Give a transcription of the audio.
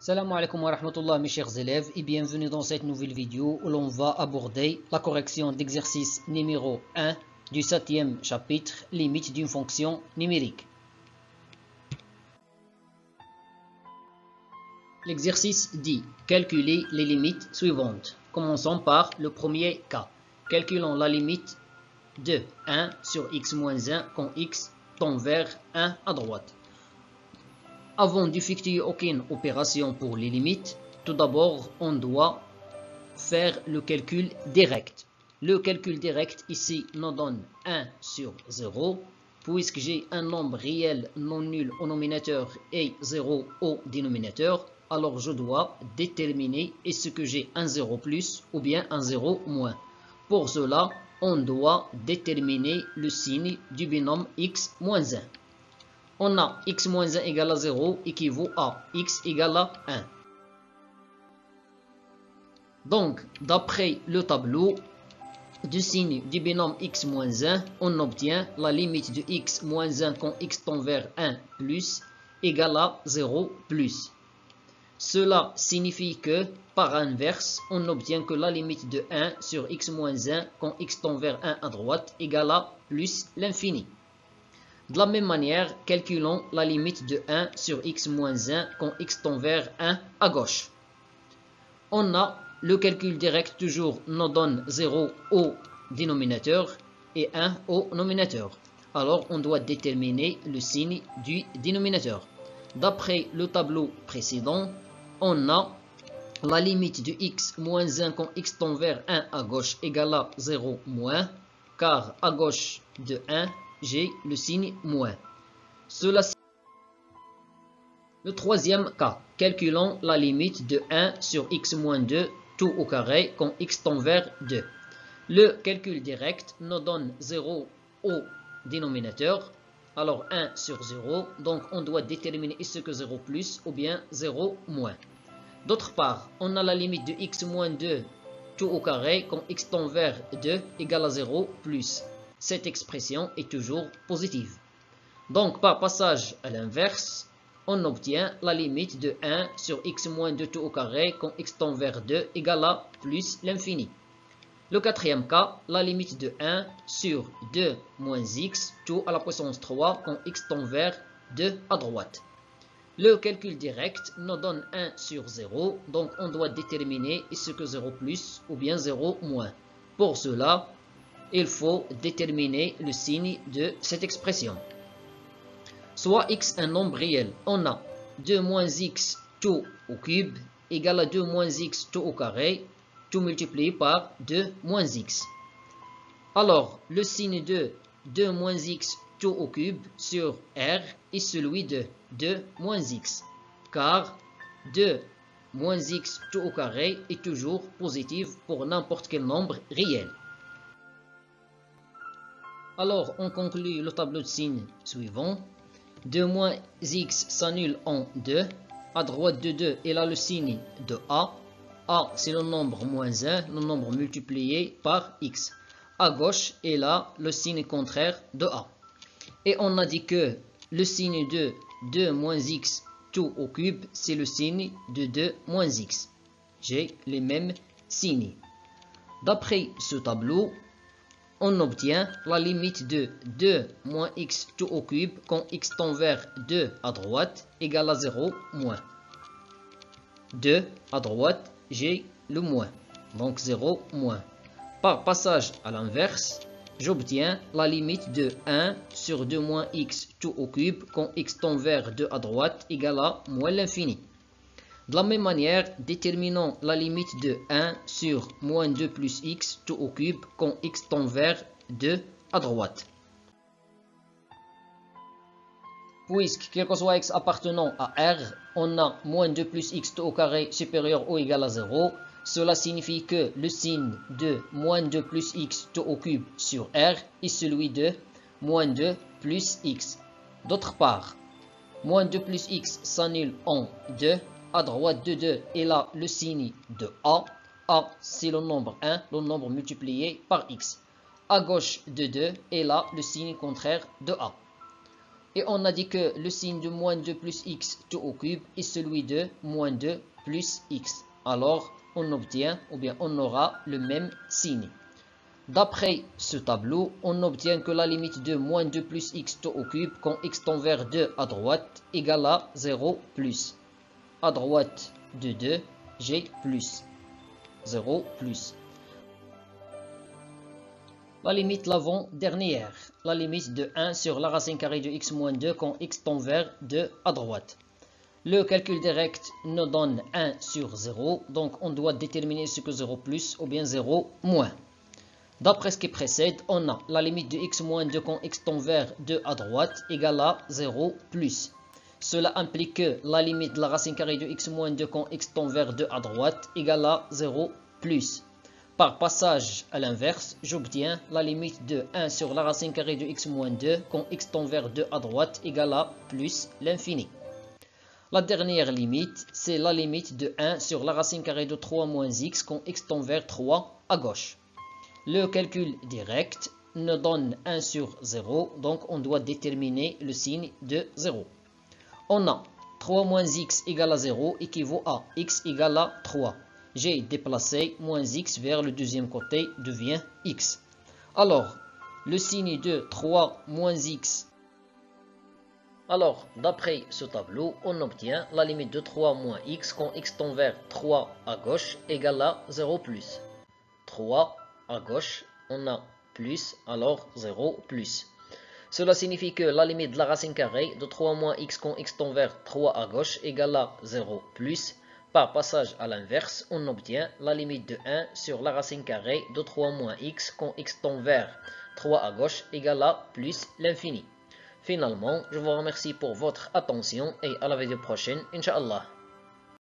Salam alaikum wa rahmatullah mes chers élèves et bienvenue dans cette nouvelle vidéo où l'on va aborder la correction d'exercice numéro 1 du 7e chapitre, limite d'une fonction numérique. L'exercice dit calculer les limites suivantes. Commençons par le premier cas. Calculons la limite de 1 sur x moins 1 quand x tend vers 1 à droite. Avant d'effectuer aucune opération pour les limites, tout d'abord, on doit faire le calcul direct. Le calcul direct ici nous donne 1 sur 0. Puisque j'ai un nombre réel non nul au nominateur et 0 au dénominateur, alors je dois déterminer est-ce que j'ai un 0 plus ou bien un 0 moins. Pour cela, on doit déterminer le signe du binôme x moins 1. On a x moins 1 égale à 0 équivaut à x égale à 1. Donc, d'après le tableau du signe du binôme x moins 1, on obtient la limite de x moins 1 quand x tend vers 1 plus égale à 0 plus. Cela signifie que, par inverse, on obtient que la limite de 1 sur x moins 1 quand x tend vers 1 à droite égale à plus l'infini. De la même manière, calculons la limite de 1 sur x moins 1 quand x tend vers 1 à gauche. On a le calcul direct toujours nous donne 0 au dénominateur et 1 au nominateur. Alors on doit déterminer le signe du dénominateur. D'après le tableau précédent, on a la limite de x moins 1 quand x tend vers 1 à gauche égale à 0 moins, car à gauche de 1, j'ai le signe moins. Le troisième cas, calculons la limite de 1 sur x moins 2 tout au carré quand x tend vers 2. Le calcul direct nous donne 0 au dénominateur, alors 1 sur 0, donc on doit déterminer est-ce que 0 plus ou bien 0 moins. D'autre part, on a la limite de x moins 2 tout au carré quand x tend vers 2 égale à 0 plus. Cette expression est toujours positive. Donc, par passage à l'inverse, on obtient la limite de 1 sur x moins 2 tout au carré quand x tend vers 2 égale à plus l'infini. Le quatrième cas, la limite de 1 sur 2 moins x tout à la puissance 3 quand x tend vers 2 à droite. Le calcul direct nous donne 1 sur 0, donc on doit déterminer est-ce que 0 plus ou bien 0 moins. Pour cela, il faut déterminer le signe de cette expression. Soit x un nombre réel, on a 2 moins x tout au cube égale à 2 moins x tout au carré, tout multiplié par 2 moins x. Alors, le signe de 2 moins x tout au cube sur R est celui de 2 moins x, car 2 moins x tout au carré est toujours positif pour n'importe quel nombre réel. Alors, on conclut le tableau de signes suivant. 2 moins x s'annule en 2. À droite de 2, il a le signe de a. A, c'est le nombre moins 1, le nombre multiplié par x. À gauche, il a le signe contraire de a. Et on a dit que le signe de 2 moins x tout au cube, c'est le signe de 2 moins x. J'ai les mêmes signes. D'après ce tableau, on obtient la limite de 2 moins x tout au cube quand x tend vers 2 à droite égale à 0 moins. 2 à droite, j'ai le moins, donc 0 moins. Par passage à l'inverse, j'obtiens la limite de 1 sur 2 moins x tout au cube quand x tend vers 2 à droite égale à moins l'infini. De la même manière, déterminons la limite de 1 sur moins 2 plus x tout au cube quand x tend vers 2 à droite. Puisque, quel que soit x appartenant à R, on a moins 2 plus x tout au carré supérieur ou égal à 0, cela signifie que le signe de moins 2 plus x tout au cube sur R est celui de moins 2 plus x. D'autre part, moins 2 plus x s'annule en 2. À droite de 2, il a le signe de a. A, c'est le nombre 1, le nombre multiplié par x. À gauche de 2, il a le signe contraire de a. Et on a dit que le signe de moins 2 plus x tout au cube est celui de moins 2 plus x. Alors, on obtient, ou bien on aura le même signe. D'après ce tableau, on obtient que la limite de moins 2 plus x tout au cube quand x tend vers 2 à droite égale à 0 plus. À droite de 2, j'ai plus. 0 plus. La limite l'avant-dernière, la limite de 1 sur la racine carrée de x moins 2 quand x tend vers 2 à droite. Le calcul direct nous donne 1 sur 0, donc on doit déterminer ce que 0 plus ou bien 0 moins. D'après ce qui précède, on a la limite de x moins 2 quand x tend vers 2 à droite égale à 0 plus. Cela implique que la limite de la racine carrée de x moins 2 quand x tend vers 2 à droite égale à 0 plus. Par passage à l'inverse, j'obtiens la limite de 1 sur la racine carrée de x moins 2 quand x tend vers 2 à droite égale à plus l'infini. La dernière limite, c'est la limite de 1 sur la racine carrée de 3 moins x quand x tend vers 3 à gauche. Le calcul direct nous donne 1 sur 0, donc on doit déterminer le signe de 0. On a 3 moins x égale à 0 équivaut à x égale à 3. J'ai déplacé moins x vers le deuxième côté, devient x. Alors, le signe de 3 moins x. Alors, d'après ce tableau, on obtient la limite de 3 moins x quand x tend vers 3 à gauche égale à 0 plus. 3 à gauche, on a plus, alors 0 plus. Cela signifie que la limite de la racine carrée de 3 moins x quand x tend vers 3 à gauche égale à 0 plus. Par passage à l'inverse, on obtient la limite de 1 sur la racine carrée de 3 moins x quand x tend vers 3 à gauche égale à plus l'infini. Finalement, je vous remercie pour votre attention et à la vidéo prochaine, Inch'Allah.